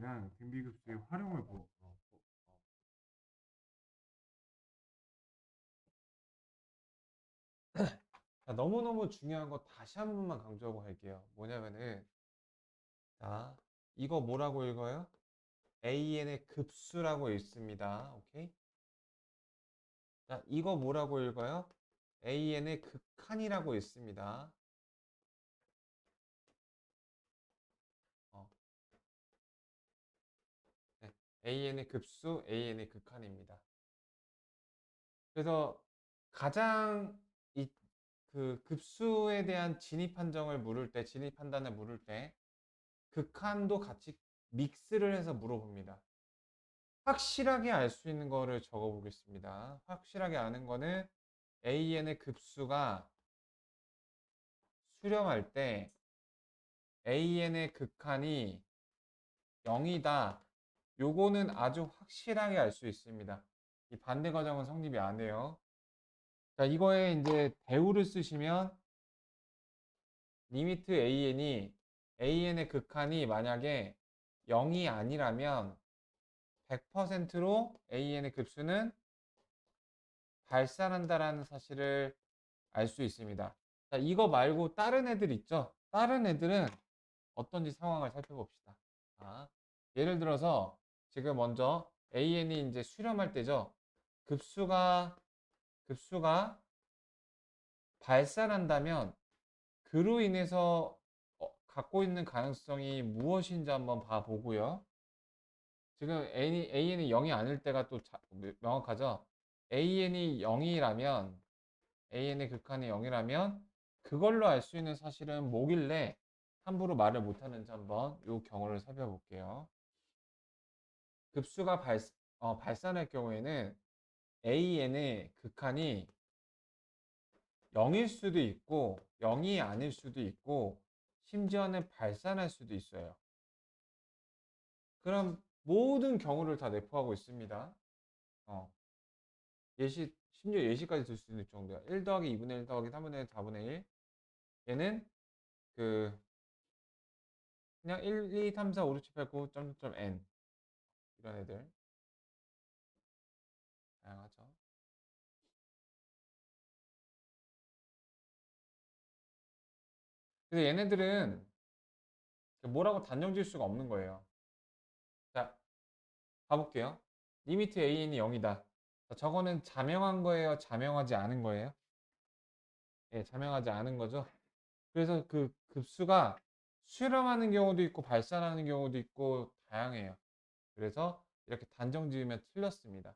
대한 등비급수의 활용을 자, 너무너무 중요한 거 다시 한 번만 강조하고 갈게요. 뭐냐면은, 자, 이거 뭐라고 읽어요? AN의 급수라고 읽습니다. 오케이? 자, 이거 뭐라고 읽어요? AN의 극한이라고 읽습니다. 어, 네. AN의 급수, AN의 극한입니다. 그래서 가장 그 급수에 대한 진입 판정을 물을 때, 진입 판단을 물을 때, 극한도 같이 믹스를 해서 물어봅니다. 확실하게 알 수 있는 거를 적어 보겠습니다. 확실하게 아는 거는 AN의 급수가 수렴할 때 AN의 극한이 0이다. 요거는 아주 확실하게 알 수 있습니다. 이 반대 과정은 성립이 안 해요. 자, 이거에 이제 대우를 쓰시면 리미트 AN의 극한이 만약에 0이 아니라면 100%로 AN의 급수는 발산한다라는 사실을 알 수 있습니다. 자, 이거 말고 다른 애들 있죠? 다른 애들은 어떤지 상황을 살펴봅시다. 자, 예를 들어서 지금 먼저 AN이 이제 수렴할 때죠. 급수가 발산한다면 그로 인해서 갖고 있는 가능성이 무엇인지 한번 봐보고요. 지금 AN이 0이 아닐 때가 또 명확하죠. AN이 0이라면 AN의 극한이 0이라면 그걸로 알 수 있는 사실은 뭐길래 함부로 말을 못하는지 한번 이 경우를 살펴볼게요. 급수가 발산할 경우에는 AN의 극한이 0일 수도 있고 0이 아닐 수도 있고 심지어는 발산할 수도 있어요. 그럼 모든 경우를 다 내포하고 있습니다. 어, 심지어 예시까지 들 수 있는 정도야. 1 더하기 2분의 1 더하기 3분의 1, 4분의 1. 얘는 그 그냥 1, 2, 3, 4, 5, 6, 7, 8, 9, n 이런 애들 다양하죠. 그래서 얘네들은 뭐라고 단정 지을 수가 없는 거예요. 자, 가볼게요. 리미트 AN이 0이다. 저거는 자명한 거예요? 자명하지 않은 거예요? 예, 자명하지 않은 거죠. 그래서 그 급수가 수렴하는 경우도 있고 발산하는 경우도 있고 다양해요. 그래서 이렇게 단정 지으면 틀렸습니다.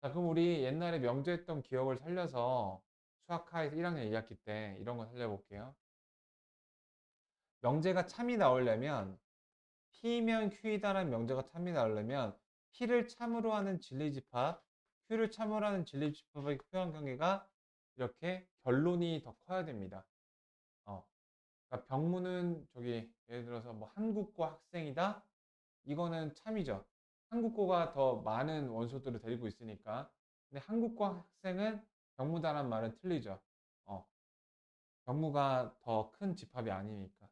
자, 그럼 우리 옛날에 명제했던 기억을 살려서 수학하에서 1학년 2학기 때 이런 거 살려볼게요. 명제가 참이 나오려면 P면 Q이다라는 명제가 참이 나오려면 P를 참으로 하는 진리집합, Q를 참으로 하는 진리집합의 표현 관계가 이렇게 결론이 더 커야 됩니다. 그러니까 병문은 저기 예를 들어서 뭐 한국고 학생이다. 이거는 참이죠. 한국고가 더 많은 원소들을 데리고 있으니까. 근데 한국고 학생은 병무다란 말은 틀리죠. 어, 병무가 더 큰 집합이 아니니까.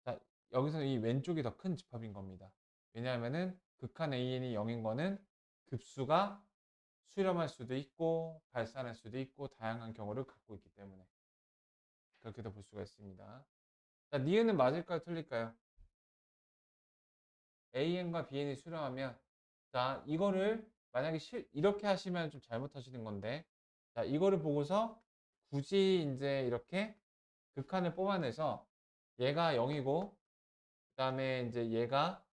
자, 여기서 이 왼쪽이 더 큰 집합인 겁니다. 왜냐하면은 극한 AN이 0인 거는 급수가 수렴할 수도 있고 발산할 수도 있고 다양한 경우를 갖고 있기 때문에 그렇게도 볼 수가 있습니다. 자, 니은은 맞을까요? 틀릴까요? AN과 BN이 수렴하면 자, 이거를 만약에 이렇게 하시면 좀 잘못하시는 건데 자, 이거를 보고서 굳이 이제 이렇게 극한을 뽑아내서 얘가 0이고 그 다음에 이제 얘가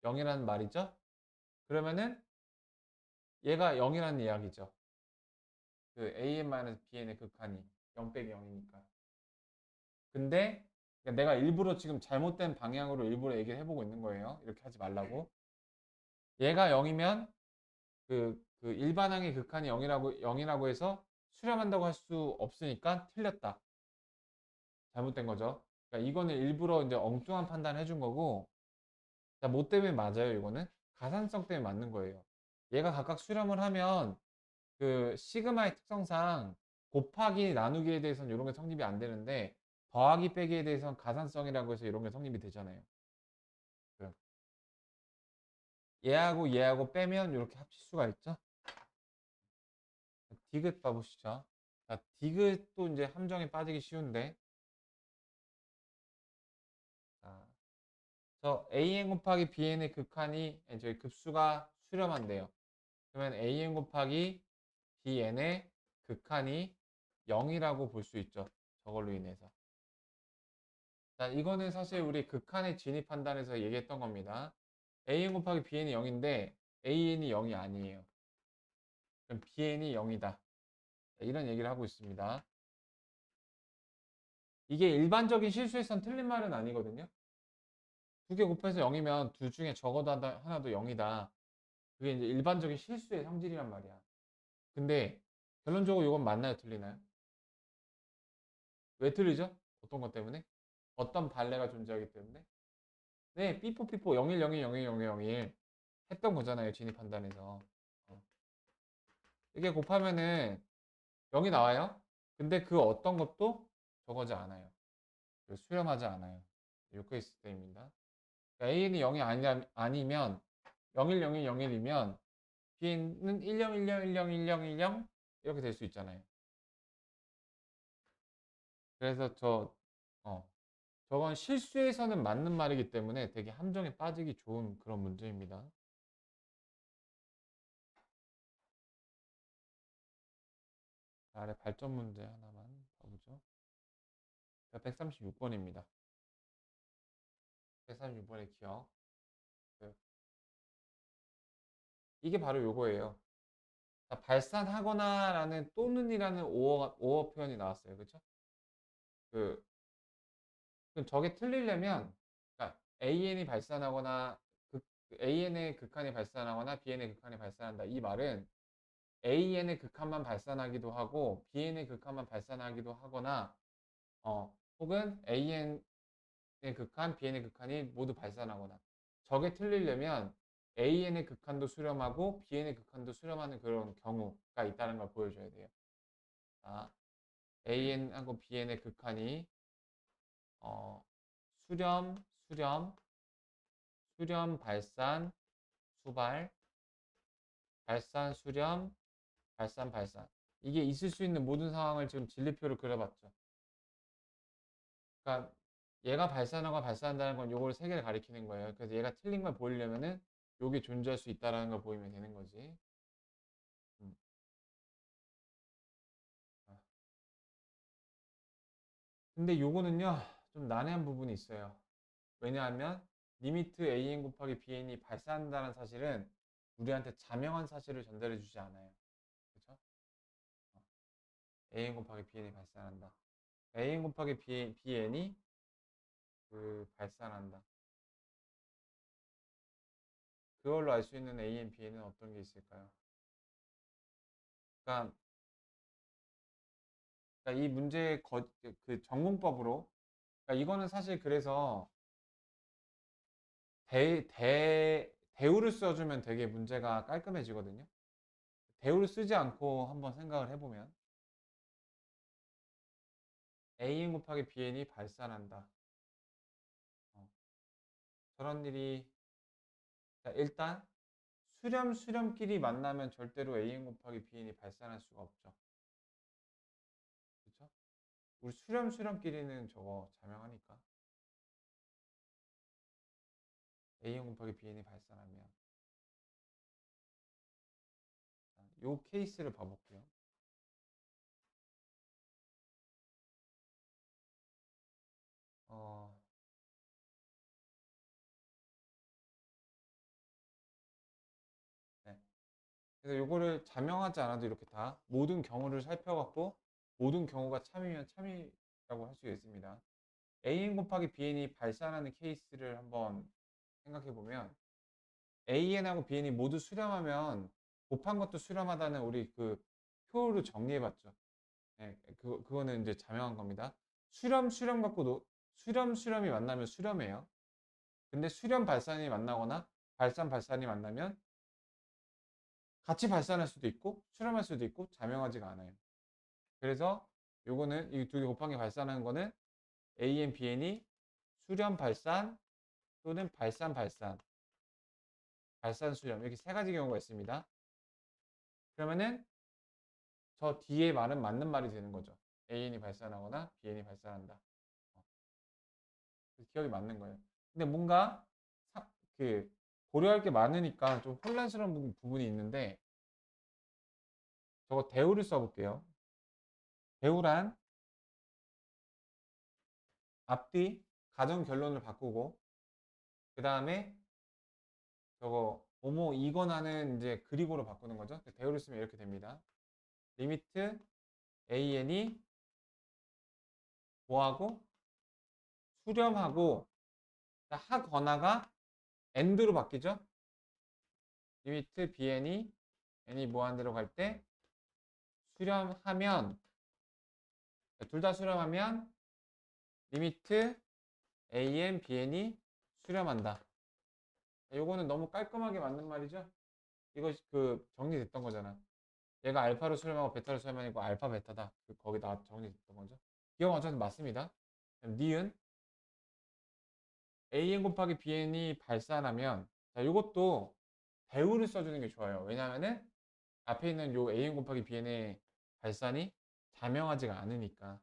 0이라는 말이죠. 그러면은 얘가 0이라는 이야기죠. 그 AN-BN의 극한이 0 빼기 0이니까. 근데 내가 일부러 지금 잘못된 방향으로 일부러 얘기를 해보고 있는 거예요. 이렇게 하지 말라고. 얘가 0이면 그 일반항의 극한이 0이라고 해서 수렴한다고 할 수 없으니까 틀렸다. 잘못된 거죠. 그러니까 이거는 일부러 이제 엉뚱한 판단을 해준 거고, 자, 뭐 때문에 맞아요, 이거는? 가산성 때문에 맞는 거예요. 얘가 각각 수렴을 하면 그 시그마의 특성상 곱하기 나누기에 대해서는 이런 게 성립이 안 되는데 더하기 빼기에 대해서는 가산성이라고 해서 이런 게 성립이 되잖아요. 얘하고 빼면 이렇게 합칠 수가 있죠. 디귿 봐보시죠. 자, 디귿도 이제 함정에 빠지기 쉬운데, 자, 저 an 곱하기 bn의 극한이 저희 급수가 수렴한대요. 그러면 an 곱하기 bn의 극한이 0이라고 볼 수 있죠. 저걸로 인해서. 자, 이거는 사실 우리 극한에 진입한다면서 얘기했던 겁니다. an 곱하기 bn이 0인데 an이 0이 아니에요. 그럼 bn이 0이다. 이런 얘기를 하고 있습니다. 이게 일반적인 실수에선 틀린 말은 아니거든요. 두 개 곱해서 0이면 둘 중에 적어도 하나도 0이다. 그게 이제 일반적인 실수의 성질이란 말이야. 근데 결론적으로 이건 맞나요? 틀리나요? 왜 틀리죠? 어떤 것 때문에? 어떤 발레가 존재하기 때문에? 네, 삐뽀삐뽀 01, 01, 01, 01, 01 했던 거잖아요. 진입 판단에서. 이게 곱하면은 0이 나와요. 근데 그 어떤 것도 적어지 않아요. 수렴하지 않아요. 요 케이스 때입니다. 그러니까 A는 0이 아니면 01, 01, 01이면 B는 10, 10, 10, 10, 10 이렇게 될 수 있잖아요. 그래서 저건 실수에서는 맞는 말이기 때문에 되게 함정에 빠지기 좋은 그런 문제입니다. 아래 발전 문제 하나만 봐보죠. 136번입니다. 136번의 기억. 이게 바로 요거예요. 자, 발산하거나라는 또는이라는 오어 표현이 나왔어요. 그쵸? 그, 저게 틀리려면, 그러니까 AN이 발산하거나, AN의 극한이 발산하거나 BN의 극한이 발산한다. 이 말은 AN의 극한만 발산하기도 하고 BN의 극한만 발산하기도 하거나 혹은 AN의 극한, BN의 극한이 모두 발산하거나 저게 틀리려면 AN의 극한도 수렴하고 BN의 극한도 수렴하는 그런 경우가 있다는 걸 보여줘야 돼요. 자, AN하고 BN의 극한이 수렴, 수렴, 수렴, 발산, 수발, 발산, 수렴, 발산, 발산. 이게 있을 수 있는 모든 상황을 지금 진리표로 그려봤죠. 그러니까 얘가 발산하고 발산한다는 건 요걸 세 개를 가리키는 거예요. 그래서 얘가 틀린 걸 보이려면은 요게 존재할 수 있다라는 걸 보이면 되는 거지. 음. 아. 근데 요거는요 좀 난해한 부분이 있어요. 왜냐하면 리미트 an 곱하기 bn이 발산한다는 사실은 우리한테 자명한 사실을 전달해 주지 않아요. 그렇죠? an 곱하기 bn이 발산한다. an 곱하기 bn이 발산한다. 그걸로 알 수 있는 an, bn은 어떤 게 있을까요? 그러니까 이 문제의 그 전공법으로, 그러니까 이거는 사실 그래서 대우를 써주면 되게 문제가 깔끔해지거든요. 대우를 쓰지 않고 한번 생각을 해보면 an 곱하기 bn이 발산한다. 저런 일이, 자, 일단 수렴끼리 만나면 절대로 an 곱하기 bn이 발산할 수가 없죠. 그렇죠? 우리 수렴끼리는 저거 자명하니까 an 곱하기 bn이 발산하면 요 케이스를 봐볼게요. 어, 네. 그래서 요거를 자명하지 않아도 이렇게 다 모든 경우를 살펴갖고 모든 경우가 참이면 참이라고 할 수 있습니다. an 곱하기 bn이 발산하는 케이스를 한번 생각해 보면 an하고 bn이 모두 수렴하면 곱한 것도 수렴하다는 우리 그 표로 정리해 봤죠. 네, 그거는 이제 자명한 겁니다. 수렴 갖고 수렴이 만나면 수렴해요. 근데 수렴 발산이 만나거나 발산이 만나면 같이 발산할 수도 있고 수렴할 수도 있고 자명하지가 않아요. 그래서 요거는 이 두 개 곱한 게 발산하는 거는 AN, BN이 수렴 발산 또는 발산 발산, 수렴 이렇게 세 가지 경우가 있습니다. 그러면은 저 뒤에 말은 맞는 말이 되는 거죠. AN이 발산하거나 BN이 발산한다. 기억이 맞는 거예요. 근데 뭔가 그 고려할 게 많으니까 좀 혼란스러운 부분이 있는데 저거 대우를 써볼게요. 대우란 앞뒤 가정 결론을 바꾸고 그 다음에 저거 뭐뭐 이거나는 이제 그리고로 바꾸는 거죠. 대우를 쓰면 이렇게 됩니다. 리미트 AN이 뭐하고 수렴하고 하거나가 AND로 바뀌죠. 리미트 BN이 N이 무한대로 갈 때 수렴하면 둘 다 수렴하면 리미트 AN, BN이 수렴한다. 요거는 너무 깔끔하게 맞는 말이죠. 이거 그 정리됐던 거잖아. 얘가 알파로 수렴하고 베타로 수렴하니까 알파 베타다. 거기 나 정리됐던 거죠. 기억 완전 맞습니다. 니은 AN 곱하기 BN이 발산하면 자, 요것도 배우를 써주는 게 좋아요. 왜냐하면은 앞에 있는 요 AN 곱하기 BN의 발산이 자명하지가 않으니까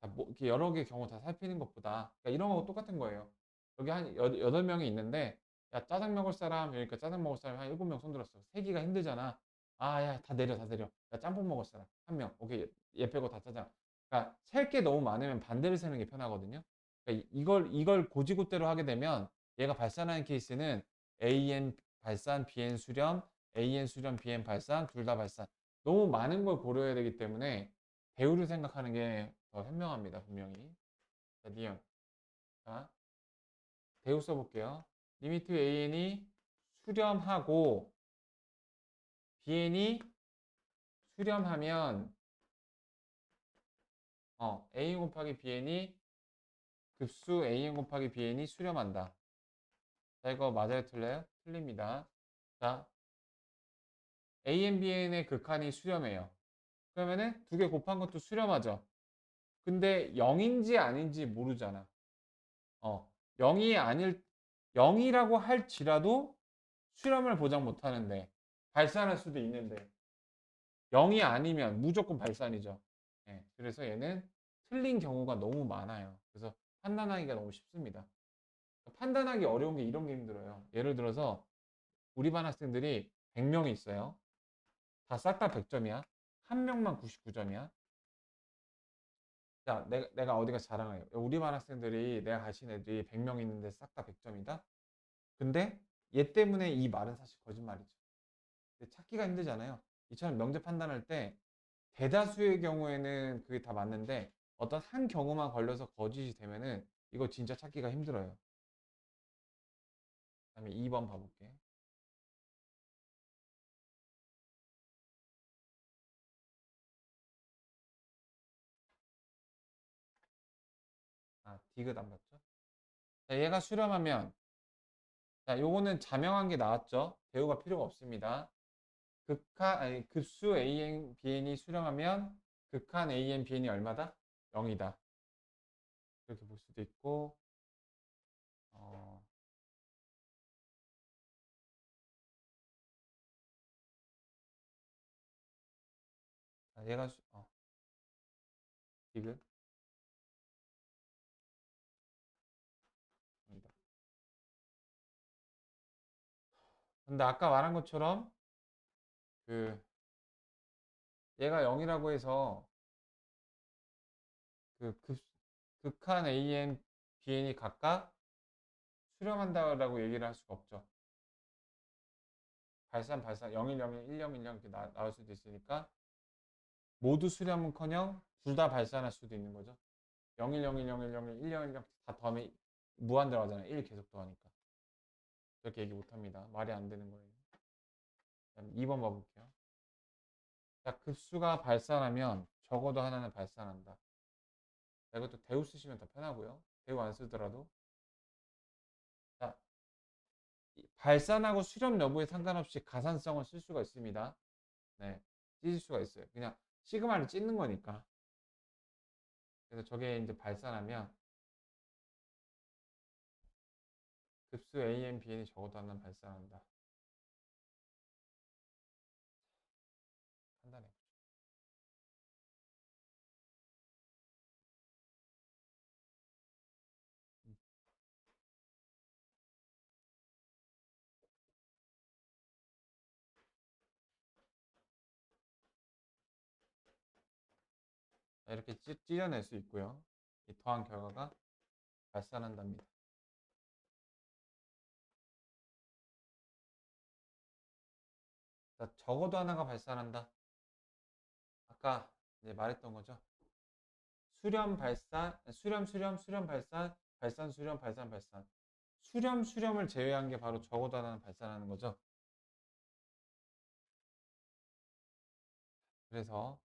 이렇게 여러 개 경우 다 살피는 것보다 그러니까 이런 거하고 똑같은 거예요. 여기 한 8명이 있는데 야 짜장 먹을 사람 그러니까 짜장 먹을 사람이 한 7명 손들었어. 세기가 힘들잖아. 아 야 다 내려 다 내려. 야 짬뽕 먹을 사람 한 명. 오케이 얘 빼고 다 짜장. 그러니까 셀 게 너무 많으면 반대를 세는 게 편하거든요. 그러니까 이걸 고지고대로 하게 되면 얘가 발산하는 케이스는 AN 발산, BN 수렴, AN 수렴, BN 발산 둘 다 발산. 너무 많은 걸 고려해야 되기 때문에 배우를 생각하는 게 더 현명합니다, 분명히. 자, 니은. 자, 배우 써볼게요. 리미트 AN이 수렴하고 BN이 수렴하면 AN 곱하기 BN이 급수 AN 곱하기 BN이 수렴한다. 자, 이거 맞아요, 틀려요? 틀립니다. 자, AN, BN의 극한이 수렴해요. 그러면은 두 개 곱한 것도 수렴하죠. 근데 0인지 아닌지 모르잖아. 0이 아닐 0이라고 할지라도 수렴을 보장 못 하는데 발산할 수도 있는데 0이 아니면 무조건 발산이죠. 네, 그래서 얘는 틀린 경우가 너무 많아요. 그래서 판단하기가 너무 쉽습니다. 판단하기 어려운 게 이런 게 힘들어요. 예를 들어서 우리 반 학생들이 100명이 있어요. 다 싹 다 100점이야. 한 명만 99점이야. 자, 내가 어디가 자랑해요. 우리 반 학생들이 내가 가르친 애들이 100명 있는데 싹 다 100점이다. 근데 얘 때문에 이 말은 사실 거짓말이죠. 찾기가 힘들잖아요. 이처럼 명제 판단할 때 대다수의 경우에는 그게 다 맞는데 어떤 한 경우만 걸려서 거짓이 되면은 이거 진짜 찾기가 힘들어요. 그다음에 2번 봐볼게. 디귿 안 봤죠? 자, 얘가 수렴하면 자, 요거는 자명한 게 나왔죠? 배우가 필요가 없습니다. 급수 AN, BN이 수렴하면 극한 AN, BN이 얼마다? 0이다. 이렇게 볼 수도 있고 어, 얘가 디귿 입니다. 근데 아까 말한 것처럼 그 얘가 0이라고 해서 그 극한 AN, BN이 각각 수렴한다라고 얘기를 할 수가 없죠. 발산 0101, 1010 이렇게 나올 수도 있으니까 모두 수렴은커녕 둘 다 발산할 수도 있는 거죠. 0101, 0101, 1010 다 더하면 무한 들어가잖아요. 1 계속 더하니까. 그렇게 얘기 못 합니다. 말이 안 되는 거예요. 2번 봐볼게요. 자, 급수가 발산하면 적어도 하나는 발산한다. 자, 이것도 대우 쓰시면 더 편하고요. 대우 안 쓰더라도. 자, 발산하고 수렴 여부에 상관없이 가산성을 쓸 수가 있습니다. 네, 찢을 수가 있어요. 그냥 시그마를 찢는 거니까. 그래서 저게 이제 발산하면 급수 AN, BN이 적어도 하나는 발산한다. 판단해. 음. 이렇게 찢어낼 수 있고요. 이 더한 결과가 발산한답니다. 자, 적어도 하나가 발산한다. 아까 이제 말했던 거죠. 수렴 발산, 수렴 발산, 발산 수렴, 발산 발산. 수렴을 제외한 게 바로 적어도 하나는 발산하는 거죠. 그래서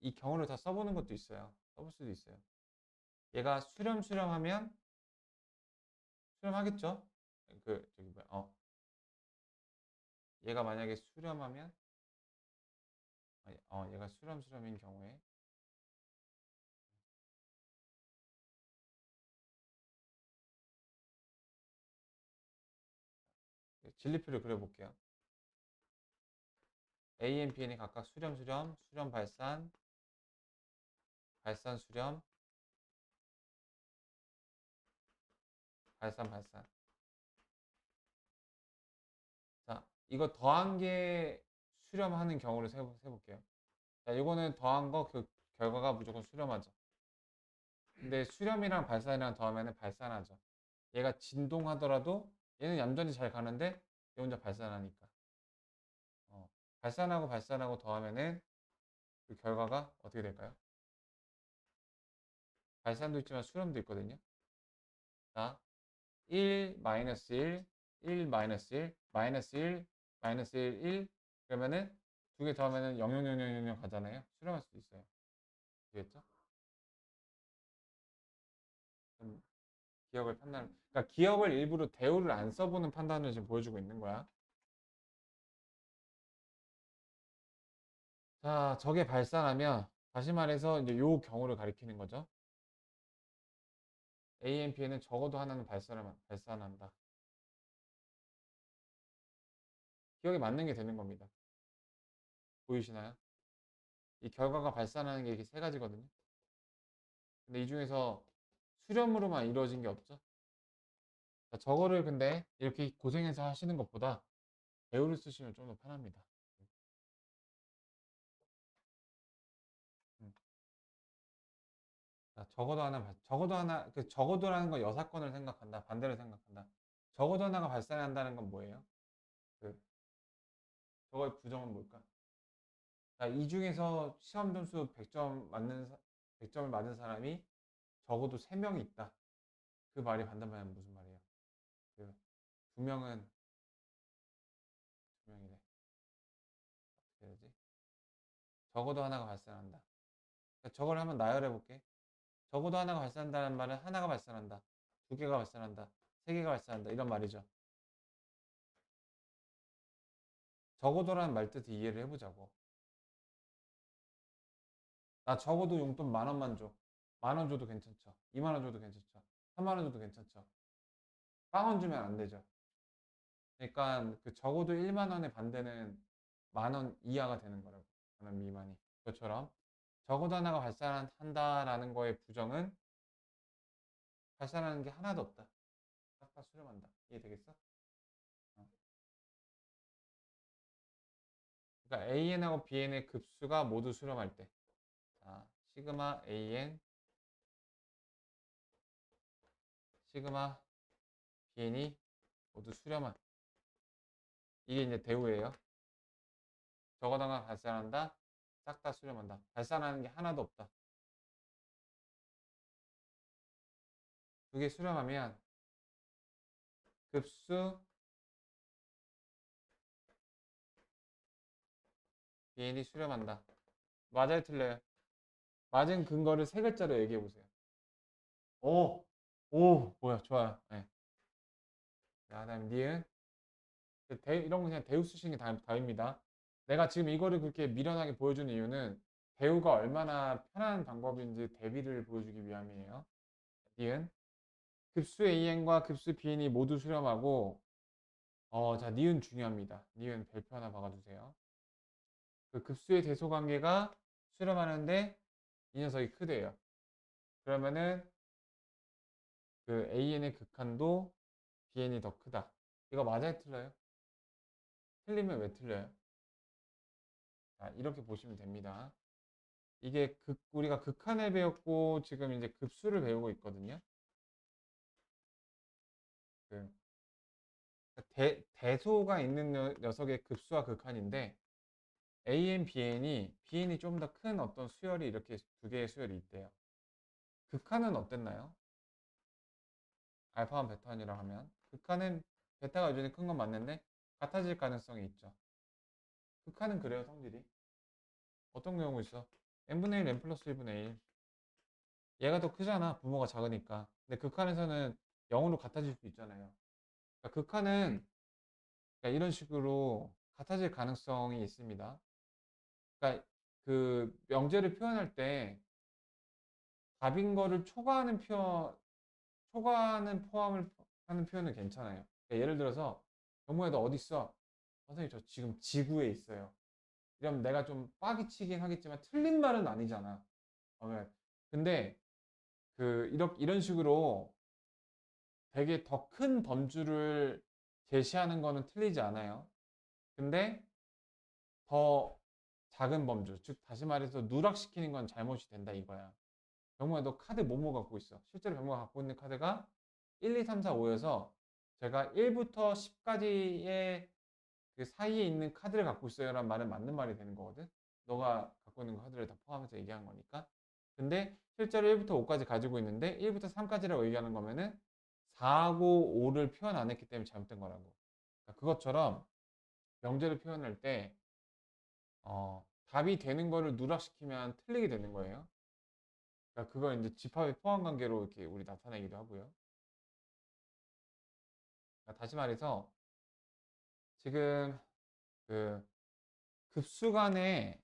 이 경우를 다 써보는 것도 있어요. 써볼 수도 있어요. 얘가 수렴하면 수렴하겠죠? 그 저기 뭐야? 얘가 만약에 수렴하면 얘가 수렴인 경우에 진리표를 그려볼게요. A, Bn이 각각 수렴 발산, 발산 수렴, 발산. 자, 이거 더한 게 수렴하는 경우를 세볼게요. 자, 이거는 더한 거 그 결과가 무조건 수렴하죠. 근데 수렴이랑 발산이랑 더하면 발산하죠. 얘가 진동하더라도 얘는 얌전히 잘 가는데 얘 혼자 발산하니까. 발산하고 더하면은 그 결과가 어떻게 될까요? 발산도 있지만 수렴도 있거든요. 자, 1, 마이너스 1, 1, 마이너스 1, 마이너스 1, 마이너스 1, 1 그러면은 두 개 더하면은 0, 0, 0, 0, 0, 0 가잖아요. 수렴할 수도 있어요. 되겠죠? 기억을 그러니까 기억을 일부러 대우를 안 써보는 판단을 지금 보여주고 있는 거야. 자, 저게 발산하면 다시 말해서 이제 요 경우를 가리키는 거죠. AMP에는 적어도 하나는 발산한다. 기억에 맞는 게 되는 겁니다. 보이시나요? 이 결과가 발산하는 게 이렇게 세 가지거든요. 근데 이 중에서 수렴으로만 이루어진 게 없죠. 자, 저거를 근데 이렇게 고생해서 하시는 것보다 배우를 쓰시면 좀 더 편합니다. 음. 자, 적어도라는 건 여사건을 생각한다. 반대로 생각한다. 적어도 하나가 발산한다는 건 뭐예요? 그, 저거의 부정은 뭘까? 자, 이 중에서 시험 점수 100점을 맞은 사람이 적어도 3명이 있다. 그 말이 반대말하면 무슨 말이에요? 그, 2명은 2명이래. 어떻게 해야 되지? 적어도 하나가 발산한다. 그러니까 저걸 한번 나열해 볼게. 적어도 하나가 발산한다는 말은 하나가 발산한다. 두 개가 발산한다. 세 개가 발산한다. 이런 말이죠. 적어도라는 말 뜻을 이해를 해보자고. 나 적어도 용돈 10,000원만 줘. 10,000원 줘도 괜찮죠. 20,000원 줘도 괜찮죠. 30,000원 줘도 괜찮죠. 10,000원 주면 안 되죠. 그러니까 그 적어도 1만 원의 반대는 10,000원 이하가 되는 거라고. 10,000원 미만이. 그것처럼 적어도 하나가 발산한다라는 거의 부정은 발산하는 게 하나도 없다. 싹 다 수렴한다. 이해되겠어? 어. 그러니까 AN하고 BN의 급수가 모두 수렴할 때. 자, 시그마 AN, 시그마 BN이 모두 수렴한. 이게 이제 대우예요. 적어도 하나 발산한다. 싹 다 수렴한다. 발산하는 게 하나도 없다. 두 개 수렴하면 급수 BN이 수렴한다. 맞아요, 틀려요? 맞은 근거를 세 글자로 얘기해 보세요. 오, 뭐야, 좋아요. 네. 자, 다음 니은. 이런 거 그냥 대우 쓰시는 게 답입니다. 내가 지금 이거를 그렇게 미련하게 보여주는 이유는 대우가 얼마나 편한 방법인지 대비를 보여주기 위함이에요. 니은. 급수 AN과 급수 BN이 모두 수렴하고, 자, 니은 중요합니다. 니은 별표 하나 박아주세요. 그 급수의 대소 관계가 수렴하는데 이 녀석이 크대요. 그러면은 그 AN의 극한도 BN이 더 크다. 이거 맞아요, 틀려요? 틀리면 왜 틀려요? 자, 이렇게 보시면 됩니다. 이게 우리가 극한을 배웠고 지금 이제 급수를 배우고 있거든요. 그 대소가 있는 녀석의 급수와 극한인데 AN, BN이 좀 더 큰 어떤 수열이 이렇게 두 개의 수열이 있대요. 극한은 어땠나요? 알파만 베타원이라고 하면 극한은 베타가 여전히 큰 건 맞는데 같아질 가능성이 있죠. 극한은 그래요, 성질이. 어떤 경우 있어? n분의 1, n 플러스 1분의 1. 얘가 더 크잖아, 부모가 작으니까. 근데 극한에서는 0으로 같아질 수 있잖아요. 그러니까 극한은 그러니까 이런 식으로 같아질 가능성이 있습니다. 그러니까 그 명제를 표현할 때 답인 거를 초과하는 포함을 하는 표현은 괜찮아요. 그러니까 예를 들어서 경무야 너 어디 있어? 선생님 저 지금 지구에 있어요. 이러면 내가 좀 빡이 치긴 하겠지만 틀린 말은 아니잖아. 근데 이런 식으로 되게 더 큰 범주를 제시하는 거는 틀리지 않아요. 근데 더 작은 범주, 즉 다시 말해서 누락시키는 건 잘못이 된다 이거야. 병모야 너 카드 뭐뭐 갖고 있어? 실제로 병모가 갖고 있는 카드가 1, 2, 3, 4, 5여서 제가 1부터 10까지의 그 사이에 있는 카드를 갖고 있어요 라는 말은 맞는 말이 되는 거거든. 너가 갖고 있는 카드를 다 포함해서 얘기한 거니까. 근데 실제로 1부터 5까지 가지고 있는데 1부터 3까지라고 얘기하는 거면은 4하고 5를 표현 안 했기 때문에 잘못된 거라고. 그러니까 그것처럼 명제를 표현할 때 답이 되는 거를 누락시키면 틀리게 되는 거예요. 그러니까 그걸 이제 집합의 포함 관계로 이렇게 우리 나타내기도 하고요. 그러니까 다시 말해서 지금 그 급수 간에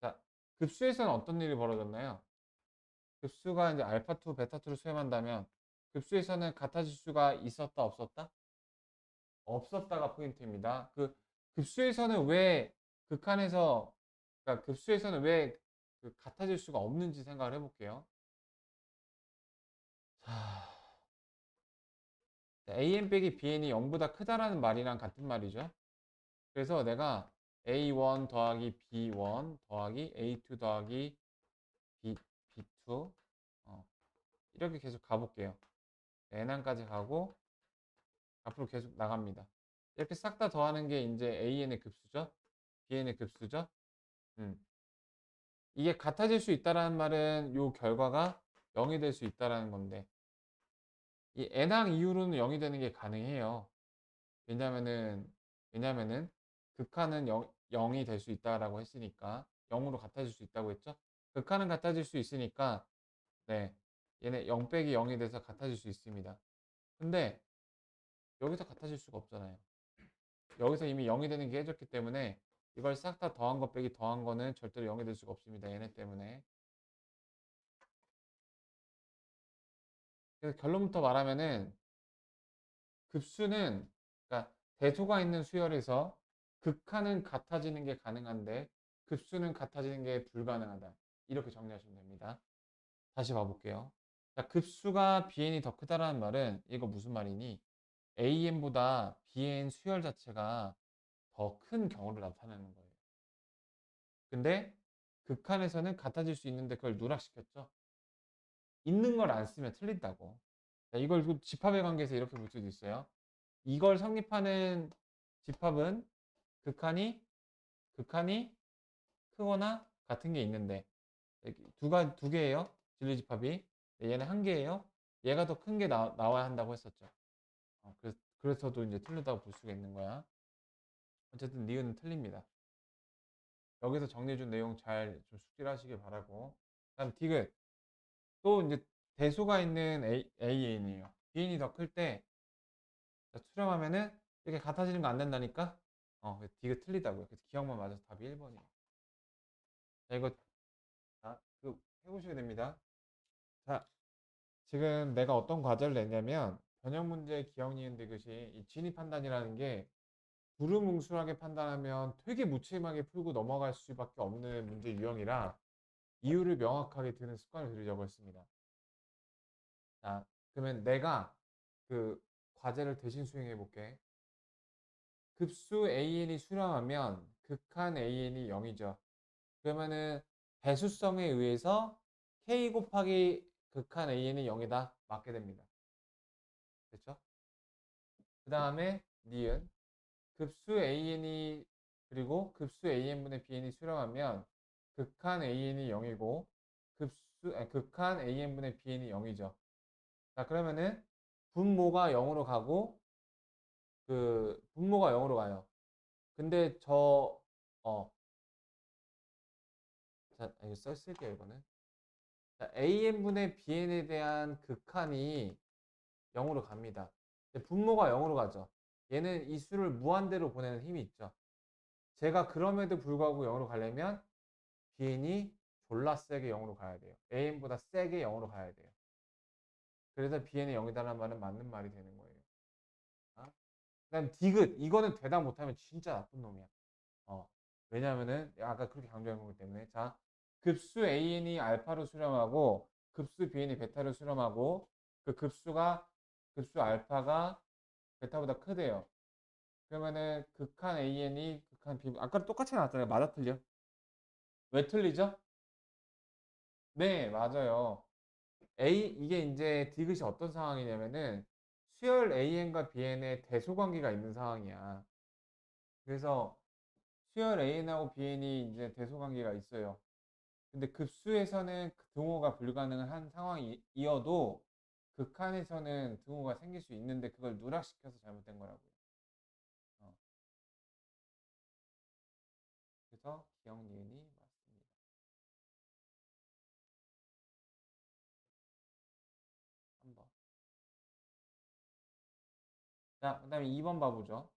자, 급수에서는 어떤 일이 벌어졌나요? 급수가 이제 알파2, 베타2를 수렴한다면 급수에서는 같아질 수가 있었다, 없었다? 없었다가 포인트입니다. 그 급수에서는 왜 극한에서 그러니까 급수에서는 왜그 같아질 수가 없는지 생각을 해볼게요. 자, AN 빼기 BN이 0보다 크다라는 말이랑 같은 말이죠. 그래서 내가 A1 더하기 B1 더하기 A2 더하기 B2 이렇게 계속 가볼게요. N항까지 가고 앞으로 계속 나갑니다. 이렇게 싹 다 더하는 게 이제 AN의 급수죠. BN의 급수죠. 음. 이게 같아질 수 있다라는 말은 이 결과가 0이 될 수 있다라는 건데 이 N항 이후로는 0이 되는 게 가능해요. 왜냐면은 극한은 0이 될 수 있다라고 했으니까 0으로 같아질 수 있다고 했죠. 극한은 같아질 수 있으니까 네, 얘네 0 빼기 0이 돼서 같아질 수 있습니다. 근데 여기서 같아질 수가 없잖아요. 여기서 이미 0이 되는 게 해줬기 때문에 이걸 싹 다 더한 것 빼기 더한 거는 절대로 0이 될 수가 없습니다. 얘네 때문에. 그래서 결론부터 말하면은 급수는 그러니까 대소가 있는 수열에서 극한은 같아지는 게 가능한데 급수는 같아지는 게 불가능하다. 이렇게 정리하시면 됩니다. 다시 봐볼게요. 자, 급수가 BN이 더 크다라는 말은 이거 무슨 말이니? AN보다 BN 수열 자체가 더 큰 경우를 나타내는 거예요. 근데 극한에서는 같아질 수 있는데 그걸 누락시켰죠. 있는 걸 안 쓰면 틀린다고. 자, 이걸 집합의 관계에서 이렇게 볼 수도 있어요. 이걸 성립하는 집합은 극한이 크거나 같은 게 있는데 두 개예요. 진리집합이. 얘는 한 개예요. 얘가 더 큰 게 나와야 한다고 했었죠. 그래서도 이제 틀리다고 볼 수가 있는 거야. 어쨌든 니은은 틀립니다. 여기서 정리해준 내용 잘 좀 숙지를 하시길 바라고. 다음 디귿. 또 이제 대소가 있는 AN이에요. BN이 더 클 때 수렴하면은 이렇게 같아지는 거 안 된다니까? 디귿 틀리다고요. 그래서 기억만 맞아서 답이 1번이에요. 자, 이거 자, 해보셔야 됩니다. 자, 지금 내가 어떤 과제를 냈냐면 변형 문제, 기억, 니은, 디귿이 이 진위 판단이라는 게 두루뭉술하게 판단하면 되게 무책임하게 풀고 넘어갈 수밖에 없는 문제 유형이라 이유를 명확하게 드는 습관을 들이려고 했습니다. 자, 그러면 내가 그 과제를 대신 수행해 볼게. 급수 AN이 수렴하면 극한 AN이 0이죠. 그러면은 배수성에 의해서 K 곱하기 극한 AN이 0이다. 맞게 됩니다. 됐죠? 그 다음에 니은 급수 AN이 그리고 급수 AN분의 BN이 수렴하면 극한 AN이 0이고 극한 AN분의 BN이 0이죠. 자, 그러면은 분모가 0으로 가고 분모가 0으로 가요. 근데 자, 이거 쓸게요, 이거는. 자, AN분의 BN에 대한 극한이 0으로 갑니다. 분모가 0으로 가죠. 얘는 이 수를 무한대로 보내는 힘이 있죠. 제가 그럼에도 불구하고 0으로 가려면 BN이 졸라 세게 0으로 가야 돼요. AN보다 세게 0으로 가야 돼요. 그래서 BN이 0이다라는 말은 맞는 말이 되는 거예요. 어? 그다음 디귿 이거는 대답 못하면 진짜 나쁜 놈이야. 왜냐면은 아까 그렇게 강조한 거기 때문에 자 급수 AN이 알파로 수렴하고 급수 BN이 베타로 수렴하고 그 급수 알파가 베타보다 크대요. 그러면은 극한 AN이 극한 B 아까 똑같이 나왔잖아요. 맞아 틀려? 왜 틀리죠? 네, 맞아요. 이게 이제 디귿이 어떤 상황이냐면은 수열 AN과 BN의 대소관계가 있는 상황이야. 그래서 수열 AN하고 BN이 이제 대소관계가 있어요. 근데 급수에서는 그 등호가 불가능한 상황이어도 극한에서는 등호가 생길 수 있는데 그걸 누락시켜서 잘못된 거라고요. 어, 그래서 기억 니은이 맞습니다. 3번. 자, 그 다음에 2번 봐보죠.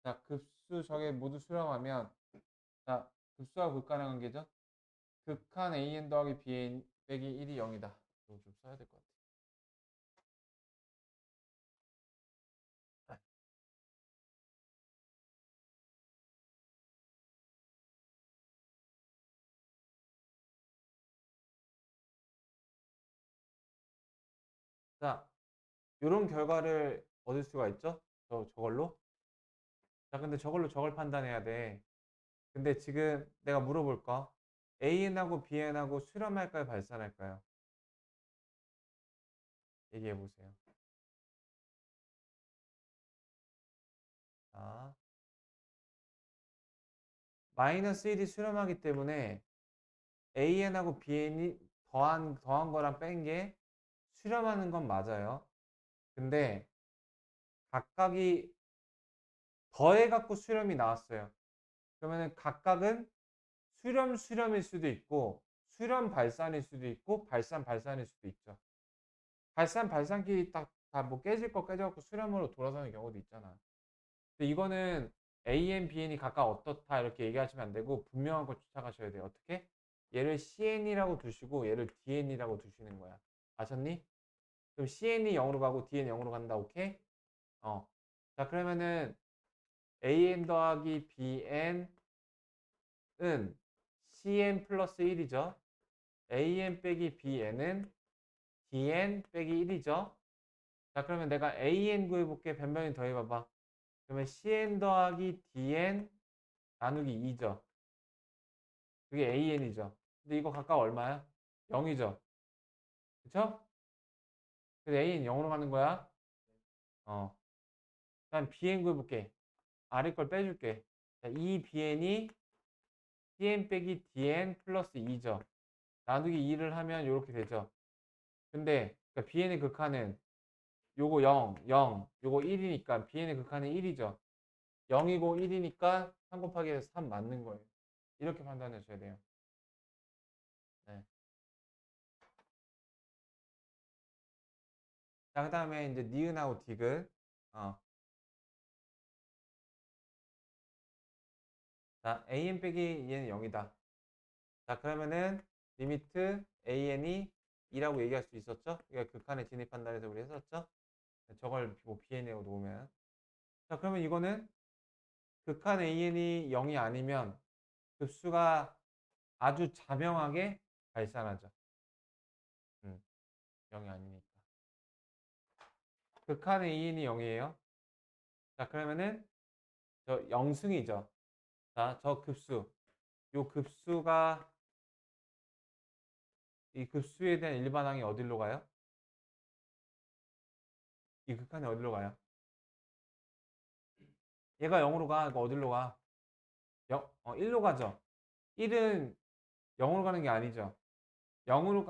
자, 급수 저게 모두 수렴하면 자, 급수와 극한의 관계죠? 극한 AN 더하기 BN 빼기 1이 0이다. 이거 좀 써야 될 것 같아. 자, 이런 결과를 얻을 수가 있죠? 저걸로? 자, 근데 저걸 판단해야 돼. 근데 지금 내가 물어볼까? AN하고 BN하고 수렴할까요? 발산할까요? 얘기해 보세요. 자, 마이너스 1이 수렴하기 때문에 AN하고 BN이 더한 거랑 뺀 게 수렴하는 건 맞아요. 근데 각각이 더해갖고 수렴이 나왔어요. 그러면은 각각은 수렴일 수도 있고 수렴 발산일 수도 있고 발산일 수도 있죠. 발산끼리 딱 다 뭐 깨질 거 깨져갖고 수렴으로 돌아서는 경우도 있잖아. 근데 이거는 AN, BN이 각각 어떻다 이렇게 얘기하시면 안 되고 분명한 거 쫓아가셔야 돼요. 어떻게? 얘를 CN이라고 두시고 얘를 DN이라고 두시는 거야. 아셨니? 그럼 CN이 0으로 가고 DN이 0으로 간다. 오케이? 어. 자, 그러면은 AN 더하기 BN은 CN 플러스 1이죠. AN 빼기 BN은 DN 빼기 1이죠. 자, 그러면 내가 AN 구해볼게. 변변히 더해봐봐. 그러면 CN 더하기 DN 나누기 2죠. 그게 AN이죠. 근데 이거 각각 얼마야? 0이죠. 그쵸? 그래서 AN 0으로 가는 거야. 어. 다음 BN 구해볼게. 아래 걸 빼줄게. 자, 이 BN이 CN 빼기 DN 플러스 2죠. 나누기 2를 하면 이렇게 되죠. 근데 그러니까 BN의 극한은 요거 0, 0, 요거 1이니까 BN의 극한은 1이죠. 0이고 1이니까 3 곱하기 3 맞는 거예요. 이렇게 판단해 줘야 돼요. 네. 자, 그 다음에 이제 니은하고 디귿. 자, AN 빼기 얘는 0이다. 자, 그러면은 리미트 AN이 2라고 얘기할 수 있었죠? 이게 극한에 진입한다 해서 우리 했었죠? 저걸 뭐 BN이라고 놓으면. 자, 그러면 이거는 극한 AN이 0이 아니면 급수가 아주 자명하게 발산하죠. 0이 아니니까. 극한 AN이 0이에요. 자, 그러면은 저 0승이죠. 자, 저 급수. 요 급수가 이 급수에 대한 일반항이 어디로 가요? 이 극한이 어디로 가요? 얘가 0으로 가. 그러니까 어디로 가? 1로 가죠. 1은 0으로 가는 게 아니죠. 0으로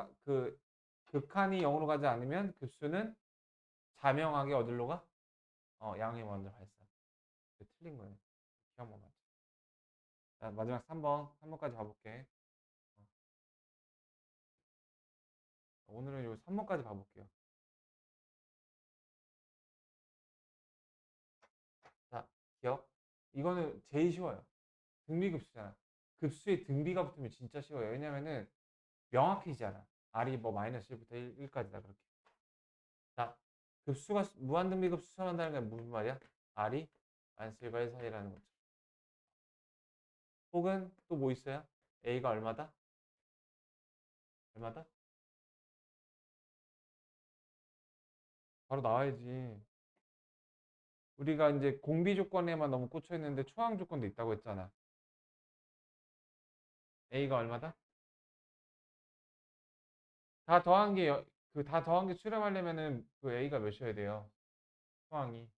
극한이 0으로 가지 않으면 급수는 자명하게 어디로 가? 양의 먼저 발산. 틀린 거예요. 기억 못 맞죠. 자, 마지막 3번까지 가볼게. 오늘은 요 3번까지 가볼게요. 자, 기억. 이거는 제일 쉬워요. 등비급수잖아. 급수에 등비가 붙으면 진짜 쉬워요. 왜냐면은 명확해지잖아. R이 뭐 마이너스 1부터 1까지다 그렇게. 자, 급수가 무한등비급수 수선한다는 게 무슨 말이야? R이 마이너스 1과 1 사이라는 거죠. 혹은 또 뭐 있어요? A가 얼마다? 얼마다? 바로 나와야지. 우리가 이제 공비 조건에만 너무 꽂혀 있는데 초항 조건도 있다고 했잖아. A가 얼마다? 다 더한 게 다 더한 게 수렴하려면은 그 A가 몇이어야 돼요? 초항이.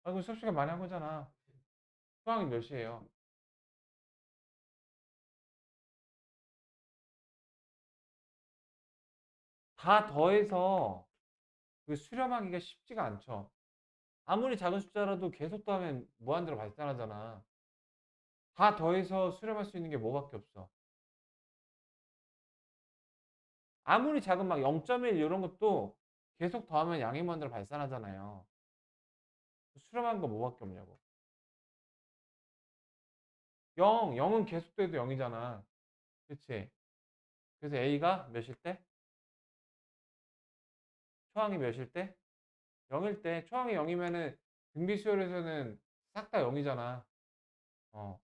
아, 이거 수업 시간 많이 한 거잖아. 초항이 몇이에요? 다 더해서 그 수렴하기가 쉽지가 않죠. 아무리 작은 숫자라도 계속 더하면 무한대로 발산하잖아. 다 더해서 수렴할 수 있는 게 뭐밖에 없어. 아무리 작은 막 0.1 이런 것도 계속 더하면 양의 무한대로 발산하잖아요. 수렴한 거 뭐밖에 없냐고. 0은 계속 더해도 0이잖아. 그치? 그래서 A가 몇일 때? 초항이 몇일 때? 0일 때. 초항이 0이면은 등비수열에서는 싹 다 0이잖아. 어,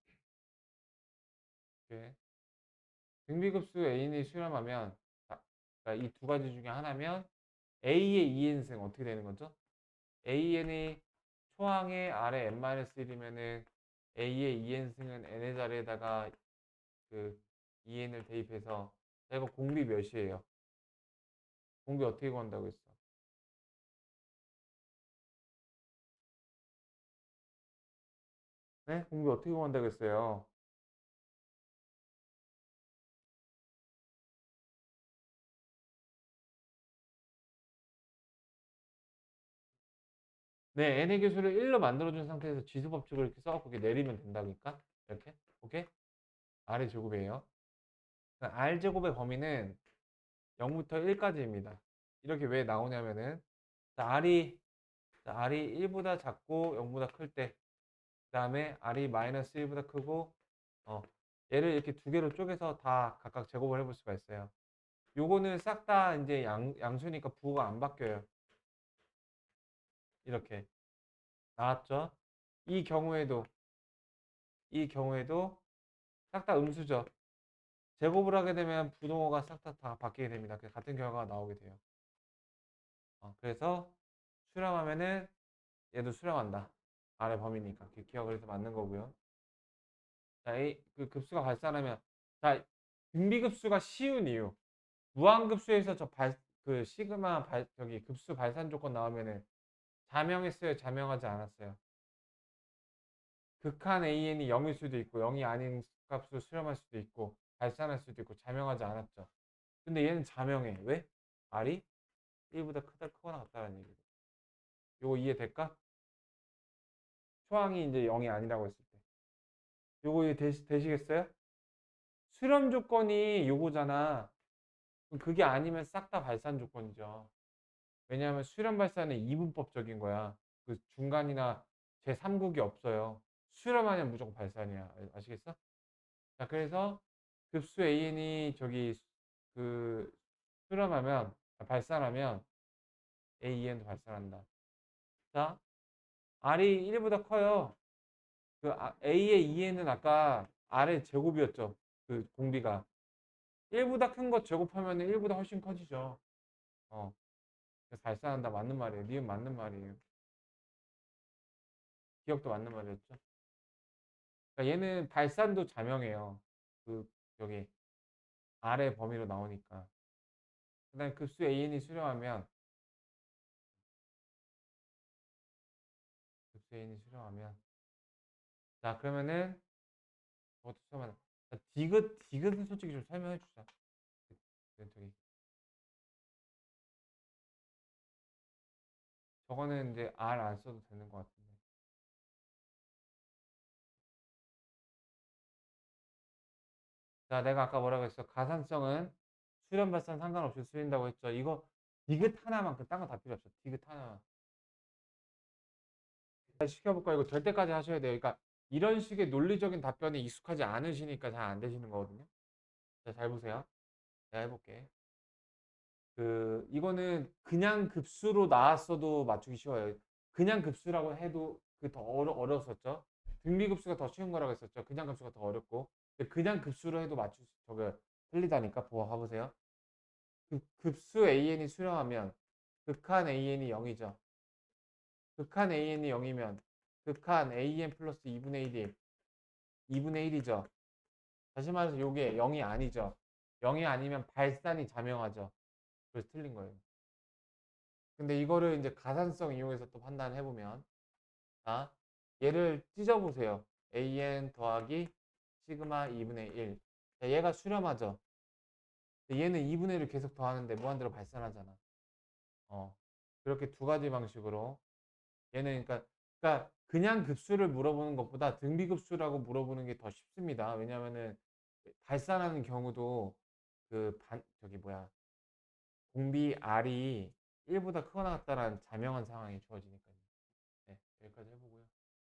이렇게. 등비급수 A인이 수렴하면, 그러니까 이 두 가지 중에 하나면 A의 2n승 어떻게 되는 거죠? AN이 초항의 아래 n-1이면은 A의 2n승은 n의 자리에다가 그 2n을 대입해서, 자, 이거 공비 몇이에요? 공비 어떻게 구한다고 했어? 네? 공비 어떻게 구한다고 했어요? 네, n의 개수를 1로 만들어준 상태에서 지수 법칙을 이렇게 써갖고 이렇게 내리면 된다니까? 이렇게? 오케이? R의 제곱이에요. R 제곱의 범위는 0부터 1까지입니다. 이렇게 왜 나오냐면은, 자, R이 1보다 작고 0보다 클 때, 그 다음에 R이 마이너스 1보다 크고, 얘를 이렇게 두 개로 쪼개서 다 각각 제곱을 해볼 수가 있어요. 요거는 싹 다 이제 양수니까 부호가 안 바뀌어요. 이렇게. 나왔죠? 이 경우에도, 이 경우에도 싹 다 음수죠. 제곱을 하게 되면 부동호가 싹 다 바뀌게 됩니다. 그래서 같은 결과가 나오게 돼요. 그래서 수렴하면은 얘도 수렴한다. R의 범위니까. 기억을 해서 맞는 거고요. 자, 그 급수가 발산하면, 자, 등비급수가 쉬운 이유. 무한급수에서 그 시그마 저기 급수 발산 조건 나오면은 자명했어요? 자명하지 않았어요? 극한 AN이 0일 수도 있고 0이 아닌 값으로 수렴할 수도 있고 발산할 수도 있고 자명하지 않았죠. 근데 얘는 자명해. 왜? R이 1보다 크거나 같다는 얘기죠. 요거 이해될까? 초항이 이제 0이 아니라고 했을 때. 요거 되시겠어요? 수렴 조건이 요거잖아. 그게 아니면 싹 다 발산 조건이죠. 왜냐하면 수렴 발산은 이분법적인 거야. 그 중간이나 제3국이 없어요. 수렴하면 무조건 발산이야. 아시겠어? 자, 그래서 급수 AN이 저기 그 수렴하면 발산하면 AN도 발산한다. 자, R이 1보다 커요. 그 A의 EN은 아까 R의 제곱이었죠. 그 공비가 1보다 큰 거 제곱하면 1보다 훨씬 커지죠. 어, 그래서 발산한다 맞는 말이에요. 니은 맞는 말이에요. 기억도 맞는 말이었죠. 그러니까 얘는 발산도 자명해요. 그 여기 R의 범위로 나오니까. 그다음에 급수 AN이 수렴하면 급수 AN이 수렴하면 자 그러면은 저것도 수렴하는 디귿은 솔직히 좀 설명해 주자. 저기 저거는 이제 R 안 써도 되는 것 같은데. 자, 내가 아까 뭐라고 했어? 가산성은 수렴 발산 상관없이 쓰인다고 했죠. 이거 디귿 하나만 딴 거 다 필요 없어. 디귿 하나만. 시켜볼까? 이거 될 때까지 하셔야 돼요. 그러니까 이런 식의 논리적인 답변이 익숙하지 않으시니까 잘 안 되시는 거거든요. 자, 잘 보세요. 내가 해볼게. 이거는 그냥 급수로 나왔어도 맞추기 쉬워요. 그냥 급수라고 해도 그 더 어려웠었죠. 등비급수가 더 쉬운 거라고 했었죠. 그냥 급수가 더 어렵고. 근데 그냥 급수로 해도 저거 틀리다니까. 봐보세요. 급수 AN이 수렴하면 극한 AN이 0이죠. 극한 AN이 0이면 극한 AN 플러스 2분의 1이 2분의 1이죠. 다시 말해서 이게 0이 아니죠. 0이 아니면 발산이 자명하죠. 그래서 틀린 거예요. 근데 이거를 이제 가산성 이용해서 또 판단을 해보면 자, 얘를 찢어보세요. AN 더하기 시그마 2분의 1. 자, 얘가 수렴하죠. 얘는 2분의 1을 계속 더하는데 무한대로 발산하잖아. 그렇게 두 가지 방식으로 얘는 그러니까 그냥 급수를 물어보는 것보다 등비급수라고 물어보는 게 더 쉽습니다. 왜냐면은 발산하는 경우도 저기 뭐야 공비 R이 1보다 크거나 같다라는 자명한 상황이 주어지니까요. 네, 여기까지 해보고요.